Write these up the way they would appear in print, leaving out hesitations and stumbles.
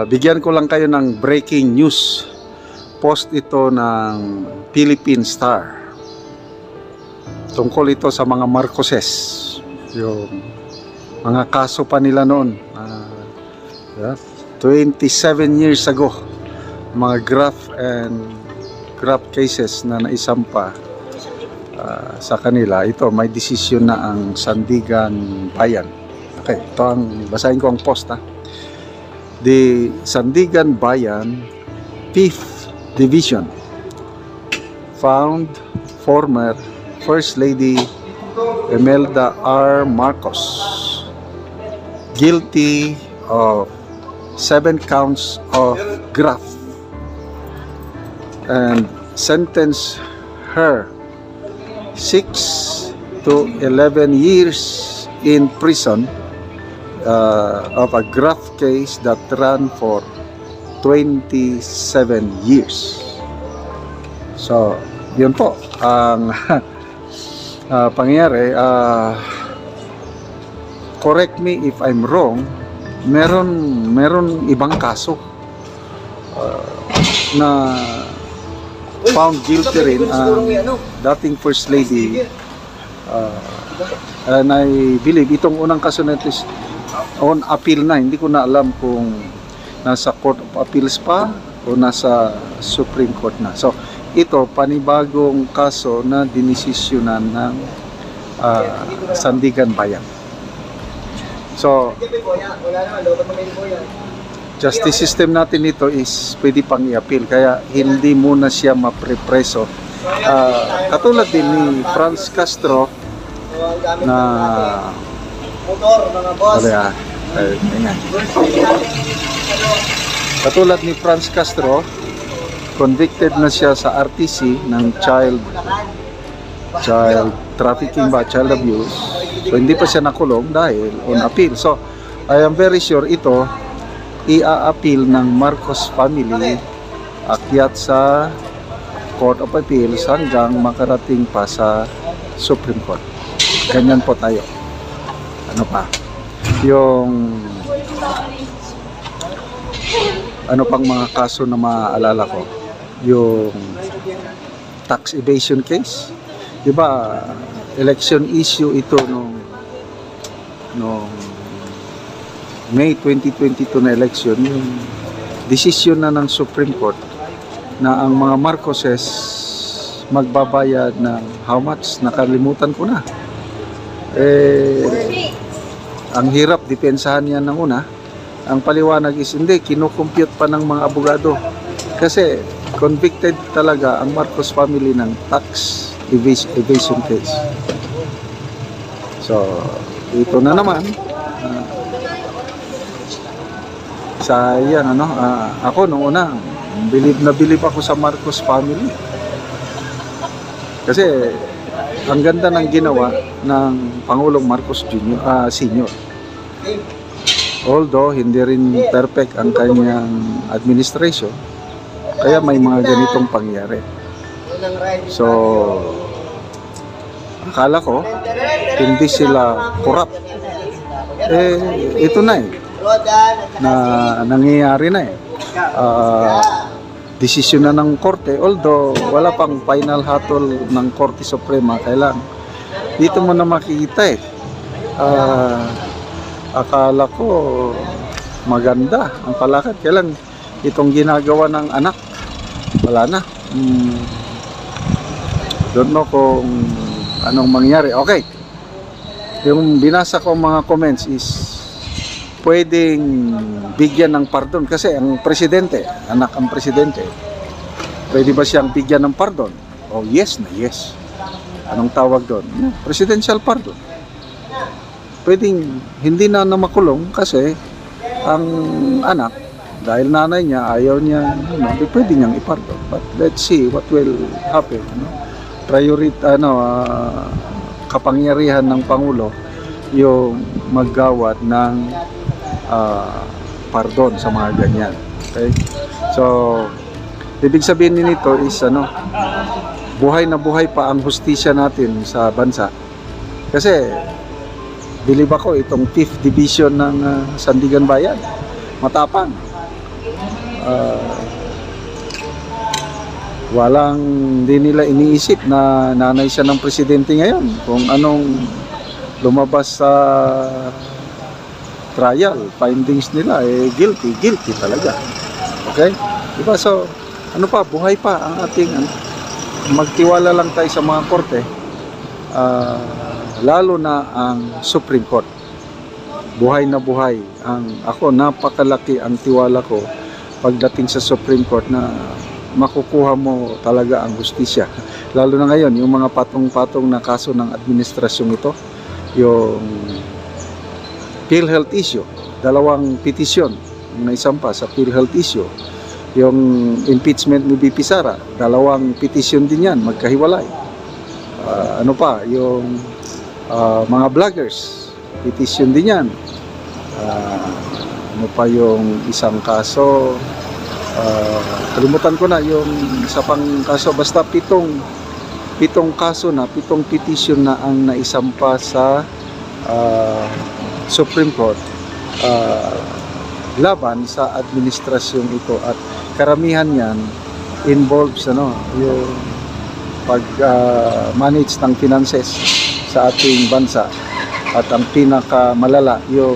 Bigyan ko lang kayo ng breaking news. Post ito ng Philippine Star. Tungkol ito sa mga Marcoses. Yung mga kaso pa nila noon. 27 years ago. Mga graft cases na naisampa sa kanila. Ito, may desisyon na ang Sandigan Bayan. Okay, ito ang, basahin ko ang post ha. The Sandigan Bayan 5th Division found former First Lady Imelda R. Marcos guilty of 7 counts of graft and sentenced her 6 to 11 years in prison of a graft case that ran for 27 years. So, yun po ang pangyayari. Correct me if I'm wrong, meron ibang kaso na found guilty rin ang dating First Lady, and I believe itong unang kaso na ito is on appeal na. Hindi ko na alam kung nasa Court of Appeals pa o nasa Supreme Court na. So ito panibagong kaso na dinesisyonan ng Sandigan Bayan. So justice system natin ito is pwede pang i-appeal, kaya hindi muna siya maprepreso. Katulad din ni Franz Castro na katulad ni Franz Castro, convicted na siya sa RTC ng child trafficking ba, child abuse. So hindi pa siya nakulong dahil on appeal. So I am very sure ito i-a-appeal ng Marcos family, akyat sa Court of Appeals hanggang makarating pa sa Supreme Court. Ganyan po tayo. Ano pa? Yung ano pang mga kaso na maaalala ko? Yung tax evasion case. Diba, election issue ito nung May 2022 na election, yung desisyon na ng Supreme Court na ang mga Marcoses magbabayad ng how much? Nakalimutan ko na. Ang hirap, depensahan yan ng una. Ang paliwanag is hindi, kinukompute pa ng mga abogado. Kasi convicted talaga ang Marcos family ng tax evasion case. So, ito na naman. Sayang, ako nung una, bilib ako sa Marcos family. Kasi ang ganda ng ginawa ng Pangulong Marcos Sr. Although hindi rin perfect ang kanyang administration, kaya may mga ganitong pangyayari. So akala ko hindi sila corrupt. Ito na na nangyayari na desisyon na ng korte, although wala pang final hatol ng Korte Suprema. Kailan dito mo na makikita akala ko maganda ang palakad, kailan itong ginagawa ng anak wala na. Don't know kung anong mangyari. Okay, yung binasa ko mga comments is pwedeng bigyan ng pardon kasi ang presidente, anak ang presidente, pwede ba siyang bigyan ng pardon? Oh yes na yes. Anong tawag doon? Presidential pardon. Pwedeng hindi na makulong kasi ang anak, dahil nanay niya ayaw niya, pwede niyang ipardon. But let's see what will happen. Kapangyarihan ng Pangulo yung maggawad ng pardon sa mga ganyan. Okay? So ibig sabihin nito is buhay na buhay pa ang hustisya natin sa bansa. Kasi believe ako itong 5th division ng Sandigan Bayan matapang. Hindi nila iniisip na nanay siya ng presidente ngayon. Kung anong lumabas sa trial, findings nila, guilty talaga. Okay? Diba? So, buhay pa ang ating, magtiwala lang tayo sa mga korte, lalo na ang Supreme Court. Buhay na buhay. Ako, napakalaki ang tiwala ko pagdating sa Supreme Court na makukuha mo talaga ang hustisya. Lalo na ngayon, yung mga patong-patong na kaso ng administrasyong ito, yung PhilHealth issue, 2 petisyon na isampa sa PhilHealth issue, yung impeachment ni BP Sara, 2 petisyon din yan, magkahiwalay. Yung mga vloggers, petisyon din yan. Yung isang kaso, kalimutan ko na yung isa pang kaso, basta 7 kaso na, 7 petition na ang naisampa sa Supreme Court laban sa administrasyong ito, at karamihan yan involves yung pag-manage ng finances sa ating bansa, at ang pinakamalala yung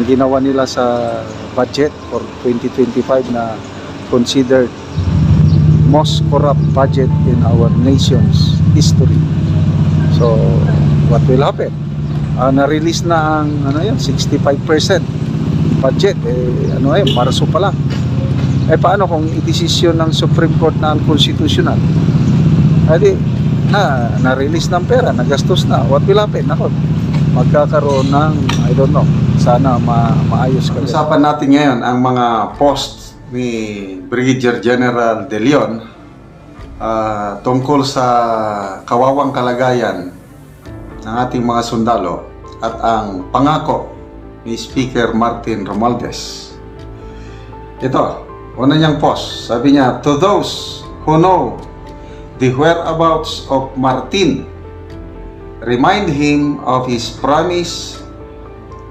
ginawa nila sa budget for 2025 na considered most corrupt budget in our nation's history. So, what will happen? Na-release na ang 65% budget. Marso pa lang. Paano kung idesisyon ng Supreme Court na unconstitutional? Na-release ng pera, nagastos na. What will happen? Magkakaroon ng, I don't know, sana maayos ka. Usapan natin ngayon ang mga posts ni Brigadier General De Leon tungkol sa kawawang kalagayan ng ating mga sundalo at ang pangako ni Speaker Martin Romualdez. Ito, una niyang post. Sabi niya, "To those who know the whereabouts of Martin, remind him of his promise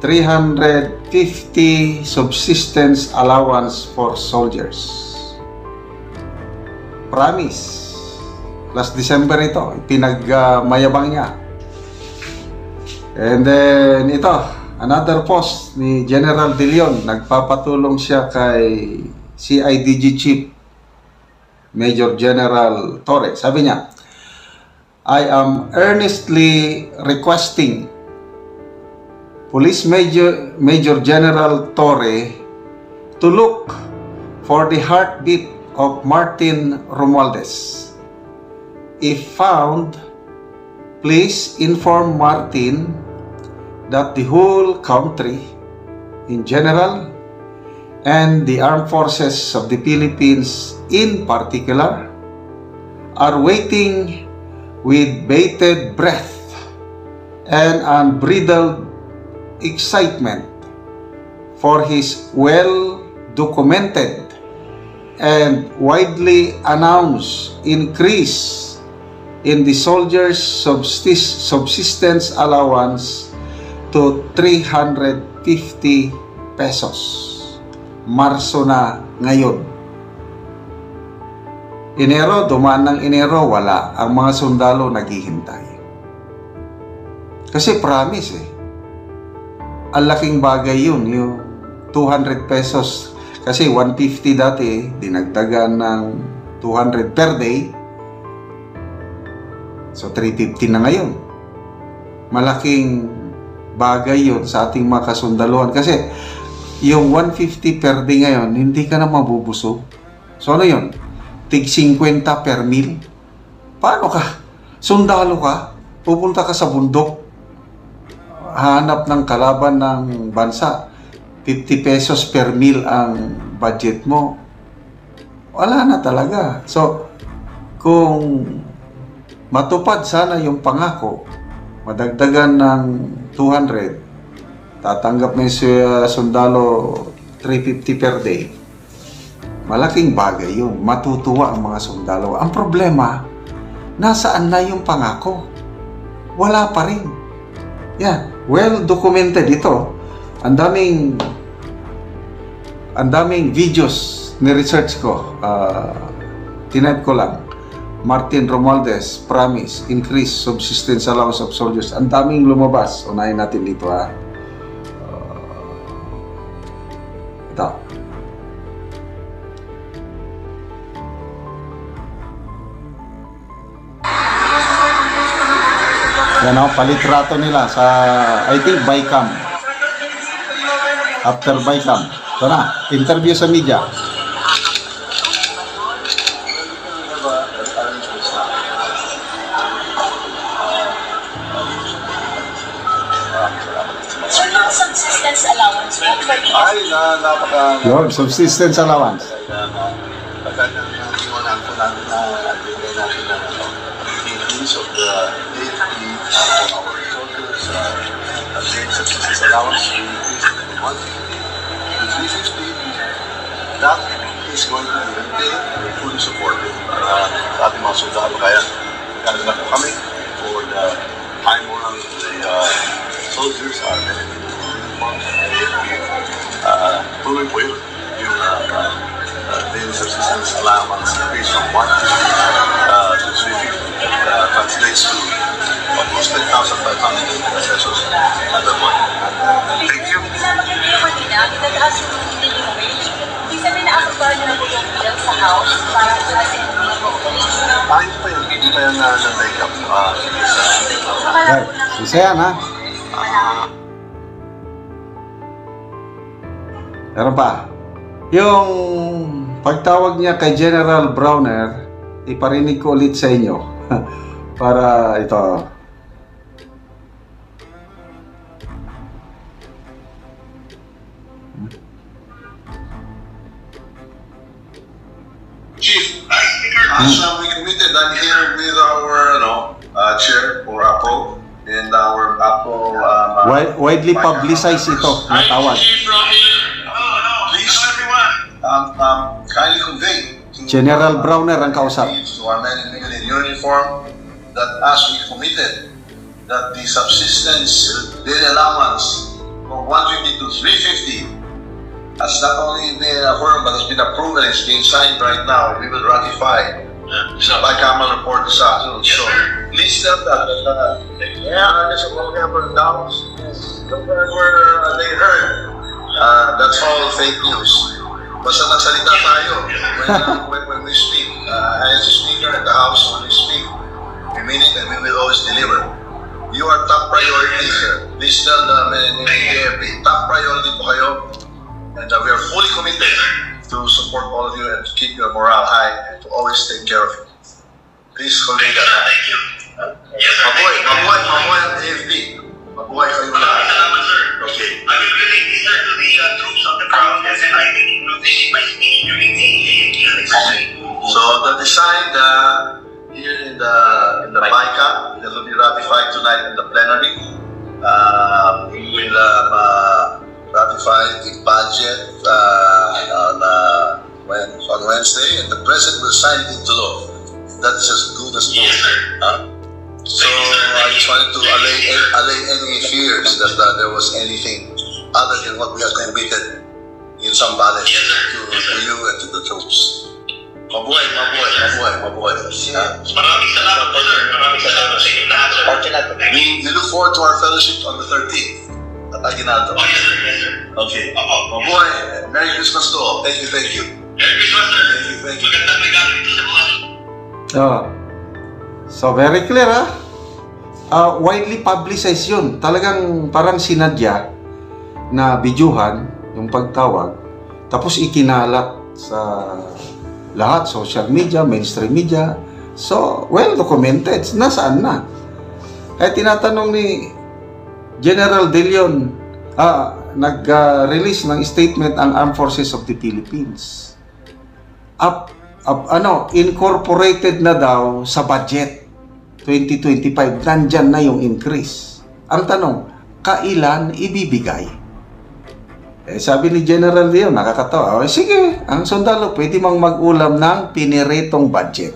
350 subsistence allowance for soldiers." Promise. Last December ito, pinagmayabang niya. And then ito, another post ni General De Leon. Nagpapatulong siya kay CIDG Chief Major General Torre. Sabi niya, "I am earnestly requesting Police Major General Torre to look for the heartbeat of Martin Romualdez. If found, please inform Martin that the whole country in general and the armed forces of the Philippines in particular are waiting with bated breath and unbridled excitement for his well-documented and widely announced increase in the soldiers' subsistence allowance to 350 pesos. Marso na ngayon. Enero, dumaan ng Enero, wala. Ang mga sundalo naghihintay. Kasi promise Ang laking bagay yun, yung 200 pesos. Kasi 150 dati, dinagdagan ng 200 per day. So 350 na ngayon. Malaking bagay yun sa ating mga kasundaluhan. Kasi yung 150 per day ngayon, hindi ka na mabubusog. So ano yun? Tig 50 per meal. Paano ka? Sundalo ka? Pupunta ka sa bundok. Hanap ng kalaban ng bansa. 50 pesos per meal ang budget mo. Wala na talaga. So, kung matupad sana yung pangako, madagdagan ng 200, tatanggap na yung sundalo 350 per day, malaking bagay yun. Matutuwa ang mga sundalo. Ang problema, nasaan na yung pangako? Wala pa rin. Well documented ito. Ang daming ang daming videos ni-research ko. Tinype ko lang. Martin Romualdez, promise, increase subsistence allowance of soldiers. Ang daming lumabas. Unahin natin dito, ha. Ito. Yan o, palitrato nila sa, I think, Bicam. After Bicam. Ito na, interview sa media. Sir, yung subsistence allowance mo, Ay, napaka... Yun, subsistence allowance. Pagkakang iwanan po natin na bigay natin na increase of the daily for our soldiers, daily subsistence allowance, we increase it from 150 to 350. That is going to be maintained and fully supported para sa ating mga soldado. Kaya nagkakaroon na po kami for the high morale of the soldiers, our uniforms, and tuloy po yun yung daily subsistence allowance increase from 150 to 350. Translates to almost 10,500 pesos per month. Thank you. Kasama kayo yung kanina, itataas yung minimum wage. Ibig sabihin na aprobahan nyo na po yung bill sa house para tumasin yung minimum wage. Hindi pa yan na-take up. Right. Isa yan, ha? Meron pa. Yung pagtawag niya kay General Browner, iparinig ko ulit sa inyo. Para ito. Chief, as we committed, I'm here with our chair for APO and our APO Widely publicized ito, na tawag. Please, kindly convey to General Browner ang kausap. to our men and women in uniform that as we committed that the subsistence daily allowance from 150 to 350 has not only been affirmed but has been approved and is being signed right now. We will ratify the bicameral report this afternoon. So please tell that there's a program for dollars. Where they heard. That's all fake news. Basta nagsalita tayo when we speak. As a speaker in the House, when we speak, we mean it and we will always deliver. You are top priority, sir. Please tell the men in the AFP, top priority po kayo. And we are fully committed to support all of you and to keep your morale high and to always take care of you. Please convey that. Thank you. Mabuhay ang AFP. Mabuhay kayo lahat. Okay. I will relate this sir to the troops of the province and I will include this in my speech during the exercise. So the design here in the BICA that will be ratified tonight in the plenary. We will ratify the budget on Wednesday, and the president will sign it into law. That's as good as gold. Yes, sir. So I just wanted to allay any fears that there was anything other than what we have committed in some balance to you and to the troops. Mabuhay. Maraming salamat po sir. Maraming salamat sa inyo lahat sir. We look forward to our fellowship on the 13th at Aguinaldo. Oh yes sir, yes sir. Okay. Opo. Mabuhay. Merry Christmas to all. Thank you. Merry Christmas sir. Thank you. Magandang regalo dito sa mga So, very clear, ha? Widely publicized yun. Talagang parang sinadya na bidyuhan yung pagtawag. Tapos ikinalat sa lahat, social media, mainstream media. So, well documented. Nasaan na? Kaya tinatanong ni General De Leon, nag-release ng statement ang Armed Forces of the Philippines. Incorporated na daw sa budget 2025. Nandyan na yung increase. Ang tanong, kailan ibibigay? Sabi ni General De Leon, nakakatawa. Sige, ang sundalo pwede mang mag-ulam ng piniritong budget.